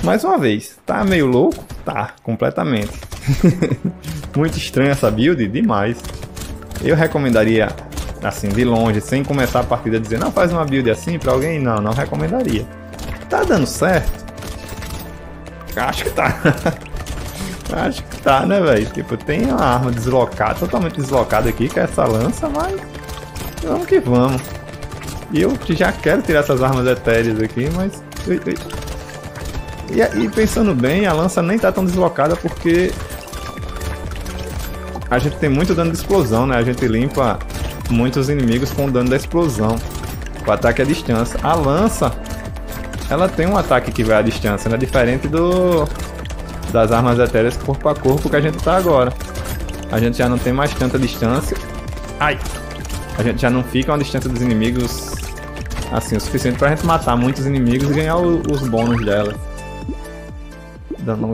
Mais uma vez, tá meio louco? Tá, completamente. Muito estranha essa build, demais. Eu recomendaria, assim, de longe, sem começar a partida, dizer, não, faz uma build assim pra alguém? Não, não recomendaria. Tá dando certo? Acho que tá. Acho que tá, né, velho? Tipo, tem uma arma deslocada, totalmente deslocada aqui, que é essa lança, mas vamos que vamos. E eu já quero tirar essas armas etéreas aqui, mas... E pensando bem, a lança nem tá tão deslocada porque a gente tem muito dano de explosão, né? A gente limpa muitos inimigos com o dano da explosão. O ataque à distância. A lança, ela tem um ataque que vai à distância, né? Diferente das armas etéreas corpo a corpo que a gente tá agora. A gente já não tem mais tanta distância. Ai! A gente já não fica a uma distância dos inimigos assim o suficiente pra gente matar muitos inimigos e ganhar os bônus dela. Dando